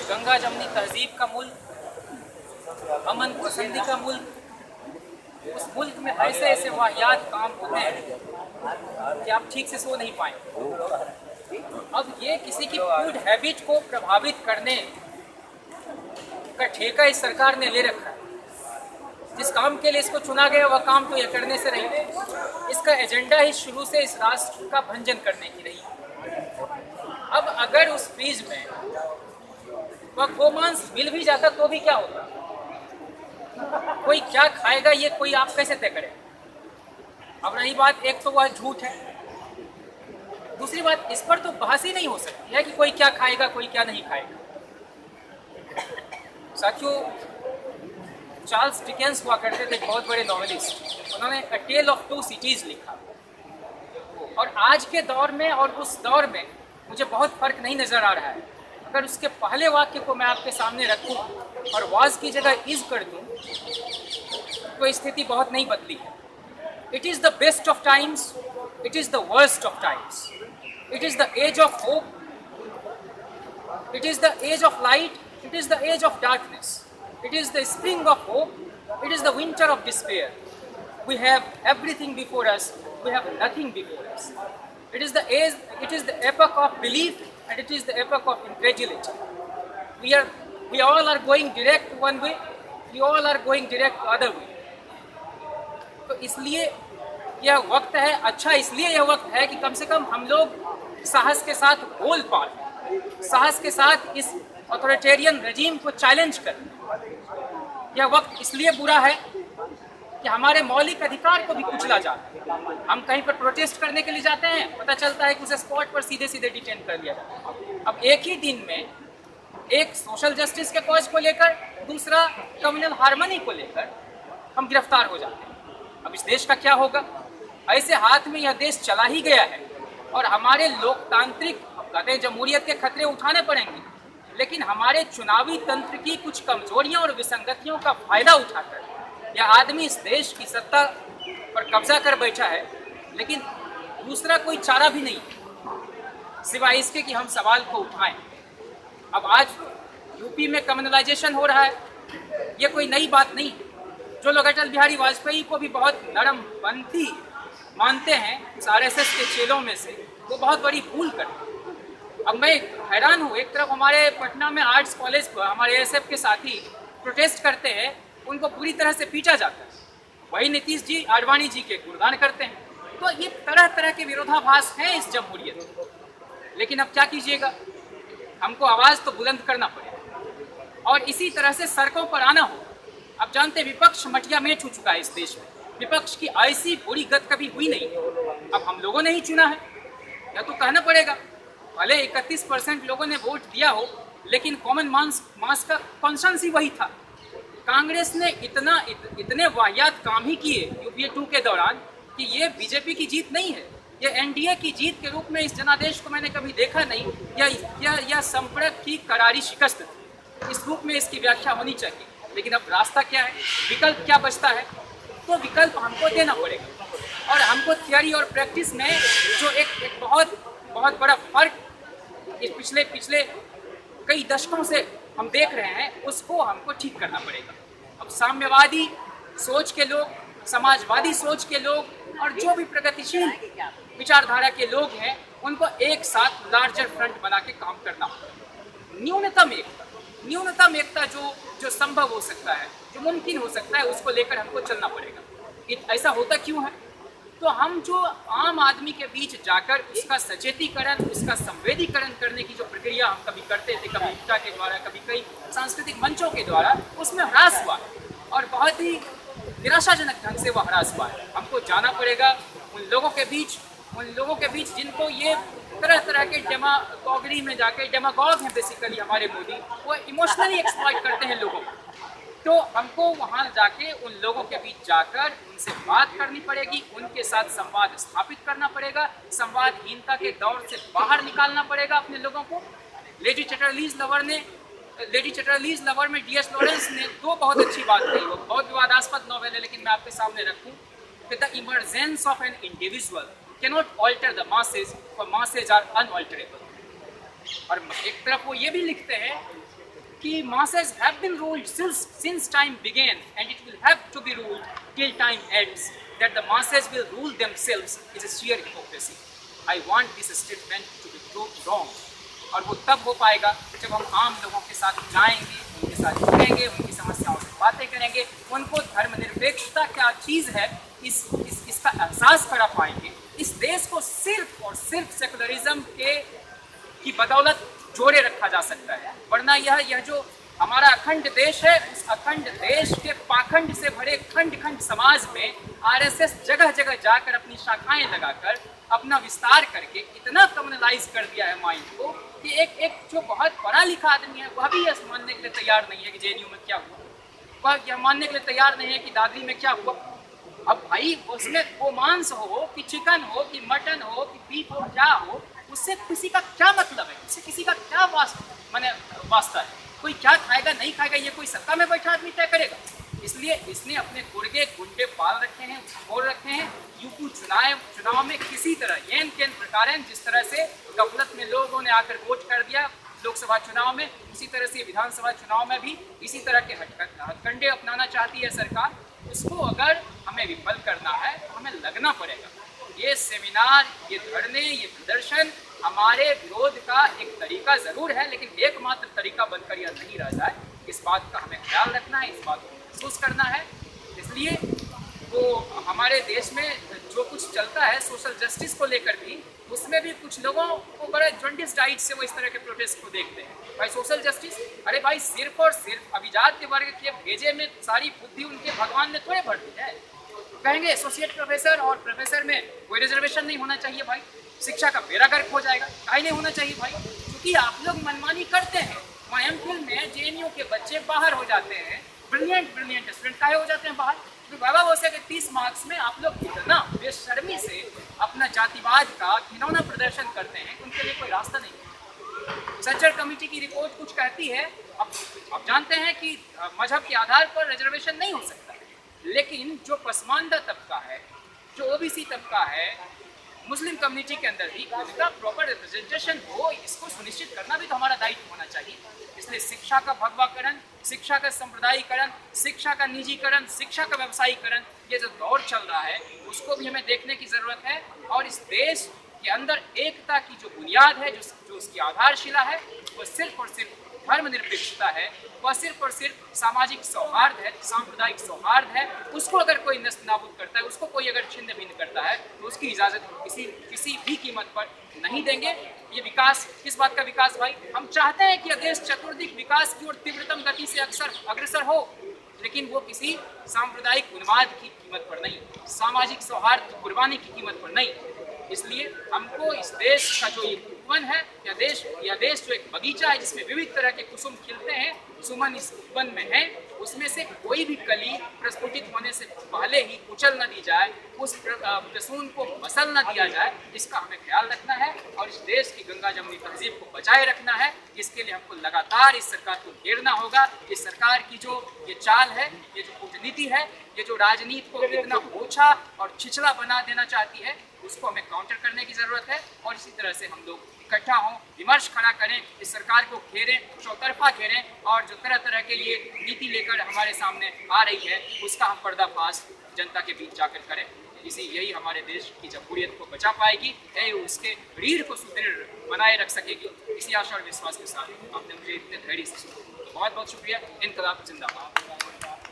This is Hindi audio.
गंगा जमनी तहजीब का मुल्क, अमन पसंदी का मुल्क, उस मुल्क में ऐसे ऐसे वाहियात काम होते हैं कि आप ठीक से सो नहीं पाएंगे। अब ये किसी की फूड हैबिट को प्रभावित करने का ठेका इस सरकार ने ले रखा है। जिस काम के लिए इसको चुना गया वह काम तो यह करने से रही। इसका एजेंडा ही शुरू से इस राष्ट्र का भंजन करने की रही। अब अगर उस फ्रीज में वह गोमांस मिल भी जाता तो भी क्या होता? कोई क्या खाएगा ये कोई आप कैसे तय करें? अब रही बात, एक तो वह झूठ है, दूसरी बात इस पर तो बहस ही नहीं हो सकती है कि कोई क्या खाएगा कोई क्या नहीं खाएगा। साथियों, चार्ल्स डिकेंस हुआ करते थे, बहुत बड़े नॉवेलिस्ट। उन्होंने अ टेल ऑफ टू सिटीज लिखा, और आज के दौर में और उस दौर में मुझे बहुत फर्क नहीं नजर आ रहा है। अगर उसके पहले वाक्य को मैं आपके सामने रखूं और वाज की जगह इज कर दूं तो स्थिति बहुत नहीं बदली है। It is the best of times, it is the worst of times, it is the age of hope, it is the age of light, it is the age of darkness, it is the spring of hope, it is the winter of despair. We have everything before us, we have nothing before us. It is the age, it is the epoch of belief, and it is the epoch of incredulity. We all are going direct one way, we all are going direct other way. तो इसलिए यह वक्त है, अच्छा इसलिए यह वक्त है कि कम से कम हम लोग साहस के साथ बोल पाएं, साहस के साथ इस ऑथोरिटेरियन रजीम को चैलेंज करें। यह वक्त इसलिए बुरा है कि हमारे मौलिक अधिकार को भी कुचला जाता है। हम कहीं पर प्रोटेस्ट करने के लिए जाते हैं, पता चलता है कि उसे स्पॉट पर सीधे सीधे डिटेन कर लिया जाता है। अब एक ही दिन में एक सोशल जस्टिस के कॉज को लेकर, दूसरा कम्युनल हार्मनी को लेकर हम गिरफ्तार हो जाते हैं। अब इस देश का क्या होगा? ऐसे हाथ में यह देश चला ही गया है, और हमारे लोकतांत्रिक, कहते हैं जमहूरियत के खतरे उठाने पड़ेंगे, लेकिन हमारे चुनावी तंत्र की कुछ कमजोरियों और विसंगतियों का फायदा उठाकर यह आदमी इस देश की सत्ता पर कब्जा कर बैठा है। लेकिन दूसरा कोई चारा भी नहीं सिवाय इसके कि हम सवाल को उठाएं। अब आज यूपी में कम्युनलाइजेशन हो रहा है, ये कोई नई बात नहीं। जो लोग अटल बिहारी वाजपेयी को भी बहुत नरमपंथी मानते हैं, उस आरएसएस के चेलों में से, वो बहुत बड़ी भूल करते हैं। अब मैं हैरान हूँ, एक तरफ हमारे पटना में आर्ट्स कॉलेज पर हमारे एएसएफ के साथी प्रोटेस्ट करते हैं, उनको पूरी तरह से पीटा जाता है। वही नीतीश जी, आडवाणी जी के गुणगान करते हैं। तो ये तरह तरह के विरोधाभास हैं इस जमहूरियत में। लेकिन अब क्या कीजिएगा, हमको आवाज़ तो बुलंद करना पड़ेगा और इसी तरह से सड़कों पर आना होगा। अब जानते, विपक्ष मटिया मेट हो चुका है इस देश में। विपक्ष की ऐसी बुरी गत कभी हुई नहीं। अब हम लोगों ने ही चुना है, या तो कहना पड़ेगा। भले 31% लोगों ने वोट दिया हो, लेकिन कॉमन मास का कॉन्सेंस ही वही था। कांग्रेस ने इतने वाहियात काम ही किए यूपीए 2 के दौरान कि ये बीजेपी की जीत नहीं है, ये एनडीए की जीत के रूप में इस जनादेश को मैंने कभी देखा नहीं। यह संपर्क की करारी शिकस्त थी, इस रूप में इसकी व्याख्या होनी चाहिए। लेकिन अब रास्ता क्या है, विकल्प क्या बचता है? तो विकल्प हमको देना पड़ेगा, और हमको थियोरी और प्रैक्टिस में जो एक बहुत बड़ा फर्क इस पिछले कई दशकों से हम देख रहे हैं, उसको हमको ठीक करना पड़ेगा। अब साम्यवादी सोच के लोग, समाजवादी सोच के लोग, और जो भी प्रगतिशील विचारधारा के लोग हैं, उनको एक साथ लार्जर फ्रंट बना के काम करना होगा। न्यूनतम एकता जो संभव हो सकता है, जो मुमकिन हो सकता है, उसको लेकर हमको चलना पड़ेगा। ऐसा होता क्यों है? तो हम जो आम आदमी के बीच जाकर उसका सचेतीकरण, उसका संवेदीकरण करने की जो प्रक्रिया हम कभी करते थे, कभी एकता के द्वारा, कभी कई सांस्कृतिक मंचों के द्वारा, उसमें ह्रास हुआ है, और बहुत ही निराशाजनक ढंग से वह ह्रास हुआ है। हमको जाना पड़ेगा उन लोगों के बीच जिनको ये तरह तरह के डेमागोगी में जाके, डेमागॉग हैं बेसिकली हमारे मोदी, वो इमोशनली एक्सप्लॉइट करते हैं लोगों को। तो हमको वहाँ जाके उन लोगों के बीच जाकर उनसे बात करनी पड़ेगी, उनके साथ संवाद स्थापित करना पड़ेगा, संवादहीनता के दौर से बाहर निकालना पड़ेगा अपने लोगों को। लेडी चैटर्लीज लवर में DS लॉरेंस ने 2 बहुत अच्छी बात कही। वो बहुत विवादास्पद नॉवेल है, लेकिन मैं आपके सामने रखूँ कि the emergence of an individual cannot alter the masses, for masses are unalterable. और एक तरफ वो ये भी लिखते हैं कि masses have been ruled since time began and it will have to be ruled till time ends. That the masses will rule themselves is a sheer hypocrisy. I want this statement to be proved wrong. और वो तब हो पाएगा जब हम आम लोगों के साथ जाएंगे, उनके साथ जुड़ेंगे, उनकी समस्याओं से बातें करेंगे, उनको धर्मनिरपेक्षता क्या चीज़ है इसका एहसास करा पाएंगे। इस देश को सिर्फ और सिर्फ सेकुलरिज्म की बदौलत जोड़े रखा जा सकता है, वरना यह जो हमारा अखंड देश है, उस अखंड देश के पाखंड से भरे खंड खंड समाज में आरएसएस जगह जगह जाकर अपनी शाखाएं लगाकर अपना विस्तार करके इतना कम्युनलाइज कर दिया है माइंड को कि एक जो बहुत पढ़ा लिखा आदमी है वह भी यह मानने के लिए तैयार नहीं है कि जेएनयू में क्या हुआ, वह यह मानने के लिए तैयार नहीं है कि दादरी में क्या हुआ। अब भाई उसमें वो मांस हो कि चिकन हो कि मटन हो कि बीफ हो, क्या हो, उससे किसी का क्या मतलब है, उससे किसी का क्या वास्ता है। कोई क्या खाएगा नहीं खाएगा ये कोई सत्ता में बैठा आदमी तय करेगा। इसलिए इसने अपने गुर्गे गुंडे पाल रखे हैं, छोड़ रखे हैं। यूपी चुनाव में किसी तरह येन केन प्रकार जिस तरह से गफलत में लोगों ने आकर वोट कर दिया लोकसभा चुनाव में, उसी तरह से विधानसभा चुनाव में भी इसी तरह के हथकंडे अपनाना चाहती है सरकार। उसको अगर हमें विफल करना है तो हमें लगना पड़ेगा। ये सेमिनार, ये धरने, ये प्रदर्शन हमारे विरोध का एक तरीका जरूर है, लेकिन एकमात्र तरीका बनकर यह नहीं रह जाए। इस बात का हमें ख्याल रखना है, इस बात को महसूस करना है। इसलिए वो हमारे देश में जो कुछ चलता है सोशल जस्टिस को लेकर भी, उसमें भी कुछ लोगों को बड़े जॉन्डिस डाइट से वो इस तरह के प्रोटेस्ट को देखते हैं। भाई सोशल जस्टिस, अरे भाई सिर्फ और सिर्फ अभिजात के वर्ग के भेजे में सारी बुद्धि उनके भगवान ने थोड़े भर दी है। कहेंगे एसोसिएट प्रोफेसर और प्रोफेसर में कोई रिजर्वेशन नहीं होना चाहिए भाई, शिक्षा का बेड़ा गर्क हो जाएगा, काहे नहीं होना चाहिए भाई, क्योंकि आप लोग मनमानी करते हैं। वहाँ एमफिल में जेएनयू के बच्चे बाहर हो जाते हैं, ब्रिलियंट स्टूडेंट काहे हो जाते हैं बाहर, क्योंकि बाबा वो से 30 मार्क्स में आप लोग इतना बेशर्मी से अपना जातिवाद का घिनौना प्रदर्शन करते हैं, उनके लिए कोई रास्ता नहीं है। सच्चर कमेटी की रिपोर्ट कुछ कहती है, अब जानते हैं कि मजहब के आधार पर रिजर्वेशन नहीं हो सकता, लेकिन जो पसमानदा तबका है, जो ओबीसी तबका है, मुस्लिम कम्युनिटी के अंदर भी उसका प्रॉपर रिप्रेजेंटेशन हो, इसको सुनिश्चित करना भी तो हमारा दायित्व होना चाहिए। इसलिए शिक्षा का भगवाकरण, शिक्षा का सांप्रदायिकरण, शिक्षा का निजीकरण, शिक्षा का व्यवसायीकरण, ये जो दौर चल रहा है उसको भी हमें देखने की ज़रूरत है। और इस देश के अंदर एकता की जो बुनियाद है, जो उसकी आधारशिला है, वो सिर्फ और सिर्फ धर्मनिरपेक्षता है, वह सिर्फ और सिर्फ सामाजिक सौहार्द है, सांप्रदायिक सौहार्द है। उसको अगर कोई नष्ट नाबूद करता है, उसको कोई अगर छिन्न भिन्न करता है, तो उसकी इजाज़त किसी भी कीमत पर नहीं देंगे। ये विकास, किस बात का विकास भाई? हम चाहते हैं कि यह देश चतुर्दिक विकास की ओर तीव्रतम गति से अग्रसर हो, लेकिन वो किसी सांप्रदायिक उन्माद की कीमत पर नहीं, सामाजिक सौहार्द की कुर्बानी की कीमत पर नहीं। इसलिए हमको इस देश का जो ये उपवन है, यह देश जो एक बगीचा है जिसमें विविध तरह के कुसुम खिलते हैं, सुमन इस उपवन में है, उसमें से कोई भी कली प्रस्फुटित होने से पहले ही कुचल न दी जाए, उस प्रसून को मसल न दिया जाए, इसका हमें ख्याल रखना है। और इस देश की गंगा जमुनी तहजीब को बचाए रखना है। इसके लिए हमको लगातार इस सरकार को घेरना होगा। इस सरकार की जो ये चाल है, ये जो कूटनीति है, ये जो राजनीति को इतना ओछा और छिछला बना देना चाहती है, उसको हमें काउंटर करने की ज़रूरत है। और इसी तरह से हम लोग इकट्ठा हों, विमर्श खड़ा करें, इस सरकार को घेरें, चौतरफा घेरें, और जो तरह तरह के ये नीति लेकर हमारे सामने आ रही है उसका हम पर्दाफाश जनता के बीच जाकर करें। यही हमारे देश की जमहूरियत को बचा पाएगी, यही उसके रीढ़ को सुदृढ़ बनाए रख सकेगी। इसी आशा और विश्वास के साथ आपने मुझे इतने धैर्य से सुना, तो बहुत बहुत शुक्रिया। इनकलाब जिंदाबाद।